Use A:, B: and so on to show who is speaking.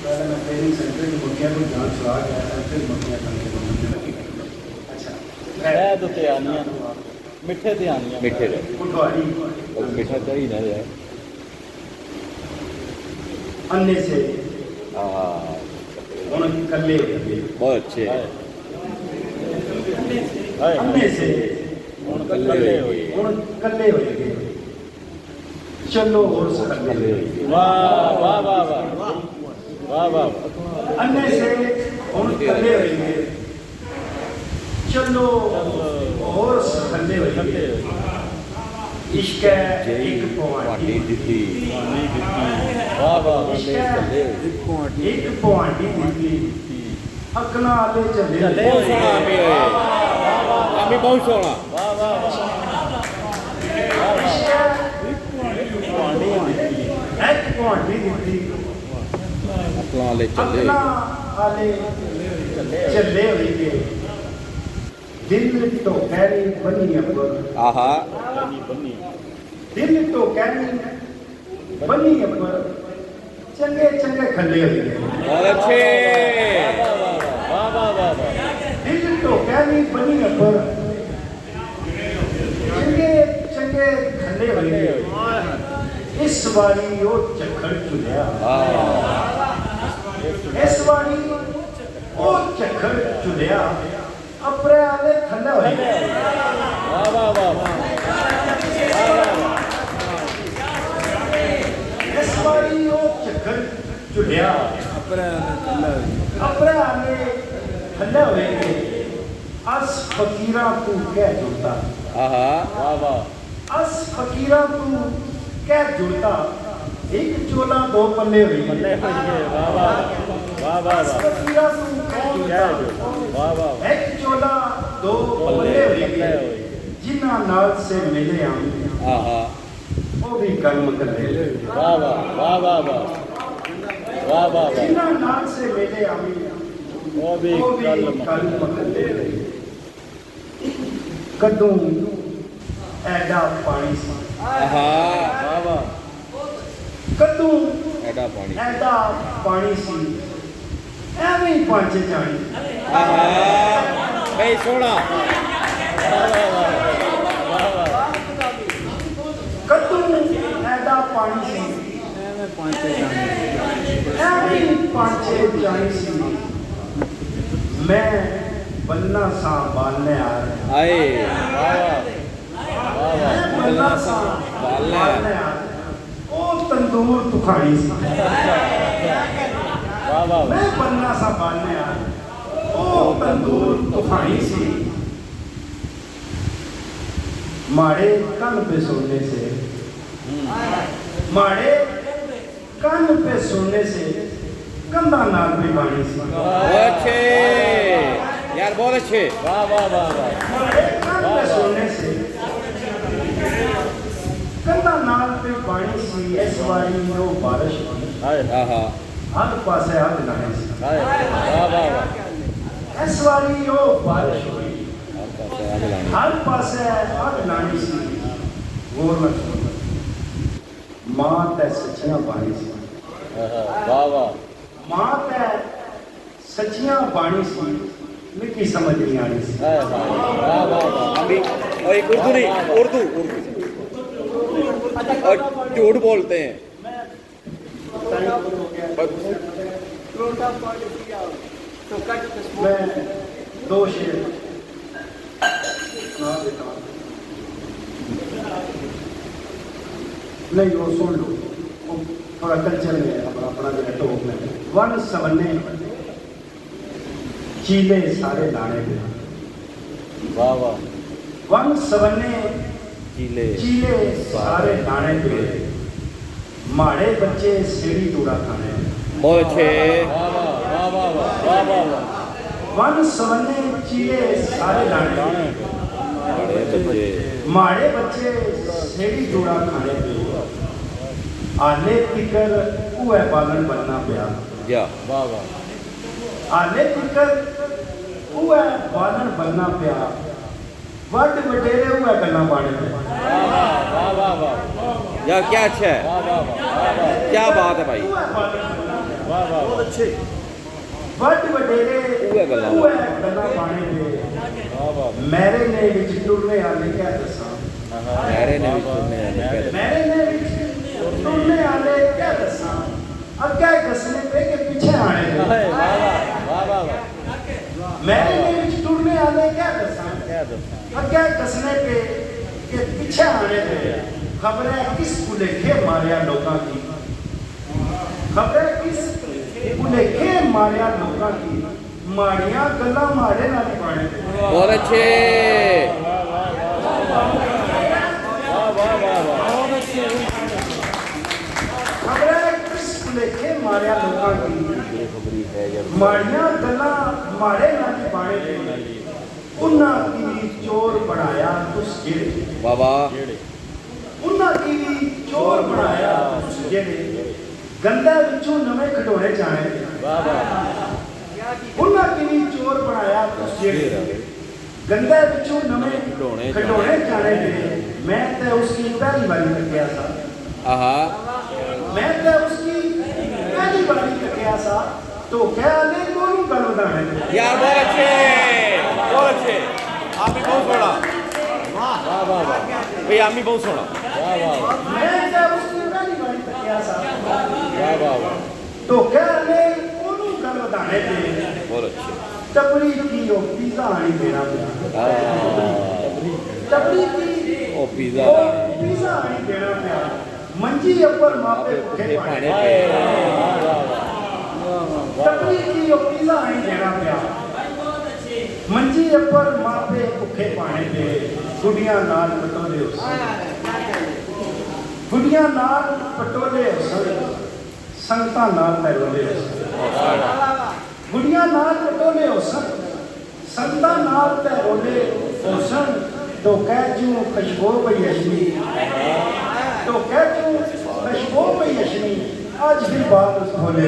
A: पहले मैं training centre की मुर्गियाँ को जान चला गया फिर मुर्गियाँ करके अच्छा
B: ਇਹ ਤਾਂ ਤੇ ਆਨੀਆਂ ਮਿੱਠੇ ਤੇ ਆਨੀਆਂ
C: ਮਿੱਠੇ ਦੇ
A: कुटवाड़ी
C: ਉਹ ਮਿੱਠਾ ਚਾਹੀ ਨਾ ਜਾਏ
A: अन्य से
C: हाँ
A: उन कल्ले हो गए
C: बहुत अच्छे
A: अन्य से
B: ਹੁਣ ਕੱਲੇ ਹੋਏ
A: उन कल्ले हो गए चलो और कल्ले
B: ਵਾਹ ਵਾਹ ਵਾਹ ਵਾਹ ਵਾਹ ਵਾਹ
A: अन्य से उन कल्ले हो गए चलो और कल्ले हो गए इश्क है एक
C: पार्टी ਦਿੱਤੀ
B: ਵਾਹ ਵਾਹ
A: इश्क है एक पौंडी ਦਿੱਤੀ अकना आले चले
C: ਬਹੁਤ ਸੋਹਣਾ ਆਮੀ ਹੋਏ ਆਮੀ ਬਹੁਤ ਸੋਹਣਾ
B: ਵਾਹ ਵਾਹ ਵਾਹ
A: एक पौंडी ਦਿੱਤੀ
C: ਅਕਲਾਂ ਵਾਲੇ ਚੱਲੇ
A: अकना आले चले होइए दिल तो कहनी बनी अकबर
C: ਆਹਾ
B: ਬੰਨੀ
A: दिल तो कहनी बनी अकबर चंगे चंगे खल्ले होइए
C: ਬਹੁਤ ਅੱਛੇ
B: ਵਾਹ ਵਾਹ ਵਾਹ ਵਾਹ
A: दिल तो कहनी बनी अकबर चंगे चंगे खल्ले होइए इस वारी वो चखड़ चुलिया इस वारी वो चखड़ चुलिया अपने आले खल्ले होइए
B: ਵਾਹ ਵਾਹ ਵਾਹ
A: इस वारी वो चखड़ चुलिया अपने आले खल्ले होइए अस फकीरा तू कह जुड़ता
C: ਆਹਾ
B: ਵਾਹ ਵਾਹ
A: अस फकीरा तू कह जुड़ता एक चोला दो पल्ले हुई
B: ਬੱਲੇ ਹੋਈਏ ਵਾਹ ਵਾਹ ਵਾਹ ਵਾਹ
A: अस
B: ਵਾਹ
A: फकीरा तू कह
B: ਕਹਿ
A: जुड़ता
B: ਜੋ ਵਾਹ ਵਾਹ
A: एक चोला दो पल्ले हुई
B: ਬੱਲੇ ਹੋਈਏ
A: जिन्ना नाल से मिले आमी
C: ਆਹਾ
A: वो भी कर्म करे
B: ਵਾਹ ਵਾਹ ਵਾਹ ਵਾਹ ਵਾਹ ਵਾਹ ਵਾਹ
A: जिन्ना नाल से मिले आमी
B: ਉਹ ਵੀ
A: वो भी
B: ਗੱਲ
A: कर्म करे कदों ऐडा पानी सी
C: ਆਹਾ
B: ਵਾਹ ਵਾਹ
A: कदों
C: ਐਡਾ ਪਾਣੀ
A: ऐडा पानी सी ਐਵੇਂ ਹੀ ਪੰਜ ਜਾਣੀ
C: ਆਹਾ ਬਈ ਸੋਹਣਾ
A: कदों ऐडा पानी सी ਐਵੇਂ ਹੀ ਪੰਜ ਜਾਣੀ ਸੀ मैं बन्ना सा बालने आ रहा
C: ਆਏ
A: मैं बन्ना सा
C: बालने आ
A: बालने आ रहा ओ तंदूर तुखानी सी
B: ਵਾਹ ਵਾਹ
A: मैं बन्ना सा बालने आ रहा ओ तंदूर तुखानी सी मारे कान पे सोने से मारे कान पे सोने से कंधा नाल भी बाणी सी
C: बहुत अच्छे यार बहुत अच्छे
B: ਵਾਹ ਵਾਹ ਵਾਹ ਵਾਹ
A: मारे कान पे सोने से कंधा नाल पे बाणी सी इस बारी नो बारिश हुई
B: ਹਾਏ
C: ਆਹਾ
A: हर पासे हर लाने सी
B: ਹਾਏ ਵਾਹ ਵਾਹ ਵਾਹ
A: इस बारी ओ बारिश हुई
C: ਹਰ ਪਾਸੇ ਅੱਗ ਲਾਣੀ
A: हर पासे हर लानी सी गौर न सुन मां ते सच्चियां बाणी सी
B: ਵਾਹ ਵਾਹ
A: मां ते सच्चियां बाणी सी मिकी समझ नहीं आनी सी
B: ਹਾਏ ਵਾਹ वाह वाह
C: अभी और एक उर्दू नहीं उर्दू उर्दू और झूठ बोलते हैं
A: मैं दो शेर सुना देता हूं। नहीं वो सुन लो वो थोड़ा कल्चर में है अपना अपना जो टोक में वन सवन्ने चीले सारे लाने पे
B: वाह वाह
A: वन सवन्ने
C: चीले
A: चीले सारे लाने पे माड़े बच्चे सीढ़ी टूड़ा खाने
C: बहुत अच्छे
B: वाह वाह वाह वाह वाह वाह वाह
A: वन सवन्ने चीले सारे लाने
C: बड़े बच्चे
A: माड़े बच्चे सीढ़ी टूड़ा खाने पे आले तिकर उए पालन बनना पिया
C: या
B: वाह वाह
A: आले तिकर उए पालन बनना पिया वड वडेरे उए गल्लां पाने पे
B: वाह वाह वाह वाह
C: यार क्या अच्छा है,
B: वाह वाह वाह
C: क्या बात है भाई।
B: वाह वाह
A: ਬਹੁਤ ਅੱਛੇ ਵੱਡ ਵਡੇਰੇ
C: ਉਹ ਗੱਲਾਂ
A: ਗੱਲਾਂ ਬਾਣੇ ਦੇ
B: वाह वाह
A: ਮੇਰੇ ਨੇ ਵਿੱਚ ਟੁਰਨੇ ਆਲੇ ਕਹਿ ਦੱਸਾਂ
C: मेरे ने भी सुनने हैं,
A: ਮੇਰੇ ਨੇ ਵਿੱਚ ਟੁਰਨੇ ਆਲੇ ਕਹਿ ਦੱਸਾਂ ਅੱਗੇ ਗਸਨੇ ਪੇ ਕੇ ਪਿੱਛੇ ਆਣੇ ਦੇ
B: वाह वाह वाह
A: ਮੇਰੇ ਨੇ ਵਿੱਚ ਟੁਰਨੇ ਆਲੇ ਕਹਿ ਦੱਸਾਂ
B: क्या दसा
A: ਅੱਗੇ ਗਸਨੇ ਪੇ ਕੇ ਪਿੱਛੇ ਆਣੇ ਦੇ ਖਬਰ ਹੈ ਕਿਸ ਭੁਲੇਖੇ ਮਾਰਿਆ ਲੋਕਾਂ ਦੀ ਖਬਰ ਹੈ ਕਿਸ ਭੁਲੇਖੇ ਮਾਰਿਆ ਲੋਕਾਂ ਦੀ ਮਾੜੀਆਂ ਗੱਲਾਂ ਮਾਰੇ ਨਾਲ ਹੀ ਪਾਣੇ ਦੇ
C: बहुत अच्छे।
B: वाह वाह वाह
A: ਖਬਰ ਹੈ ਕਿਸ ਭੁਲੇਖੇ ਮਾਰਿਆ ਲੋਕਾਂ ਦੀ ਮਾੜੀਆਂ ਗੱਲਾਂ ਮਾਰੇ ਨਾਲ ਹੀ ਪਾਣੇ ਦੇ ਉਹਨਾਂ ਕੀ ਚੋਰ ਬਣਾਇਆ ਤੁਸ ਜਿਹੜੇ
C: वाह वाह।
A: ਉਹਨਾਂ ਕੀ ਚੋਰ ਬਣਾਇਆ ਤੁਸ ਜਿਹੜੇ ਗੰਦਾ ਵਿੱਚੋਂ ਨਵੇਂ ਖਿਡੌਣੇ ਜਾਣੇ
B: वाह वाह
A: ਉਹਨਾਂ ਕੀ ਚੋਰ ਬਣਾਇਆ ਤੁਸ ਜਿਹੜੇ ਗੰਦਾ ਵਿੱਚੋਂ ਨਵੇਂ ਖਿਡੌਣੇ ਜਾਣੇ ਦੇ ਮੈਂ ਤੇ ਉਸकी ਪਹਿਲੀ ਵਾਰੀ ਤੱਕਿਆ ਸਾ
C: आहा
A: ਮੈਂ ਤੇ ਉਸकी ਪਹਿਲੀ ਵਾਰੀ ਤੱਕਿਆ ਸਾ ਤੋ ਕਹਿ ਲੈ ਕੋਨੂੰ ਗੱਲ ਵਧਾਣੇ ਦੇ
C: यार बहुत अच्छे, बहुत अच्छे। आमी बहुत सोना
B: वाह वाह वाह
C: भाई, आमी बहुत सोना।
B: वाह वाह
A: ਮੈਂ ਤੇ ਉਸकी ਪਹਿਲੀ ਵਾਰੀ ਤੱਕਿਆ ਸਾ
B: वाह वाह
A: ਤੋ ਕਹਿ ਲੈ ਕੋਨੂੰ ਗੱਲ ਵਧਾਣੇ ਦੇ
C: बहुत अच्छे।
A: ਟਪਰੀ ਕੀ ਉਹ ਪੀਜ਼ਾ ਆਣੀ ਦੇਣਾ ਪਿਆ ਟਪਰੀ ਕੀ
C: ओ पिज्जा
A: ਉਹ ਪੀਜ਼ਾ ਆਣੀ ਦੇਣਾ ਪਿਆ ਮੰਜੀ ਉੱਪਰ ਮਾਪੇ ਭੁੱਖੇ ਪਾਣੇ ਟਪਰੀ ਕੀ ਉਹ ਪੀਜ਼ਾ ਆਣੀ ਦੇਣਾ ਪਿਆ ਮੰਜੀ ਉੱਪਰ ਮਾਪੇ ਭੁੱਖੇ ਪਾਣੇ ਤੇ ਗੁੱਡੀਆਂ ਨਾਲ ਪਟੋਲੇ ਹੋ ਗੁੱਡੀਆਂ ਨਾਲ ਪਟੋਲੇ ਹੋ ਸੰਗਤਾਂ ਨਾਲ ਪੈਰੋਲੇ ਹੋ ਗੁੱਡੀਆਂ ਨਾਲ ਪਟੋਲੇ ਹੋ ਸੰਗਤਾਂ ਨਾਲ ਪੈਰੋਲੇ ਹੋ तो कहजू खुशबू पई अशनी तो कहजू खुशबू पई अशनी आज भी बात खोले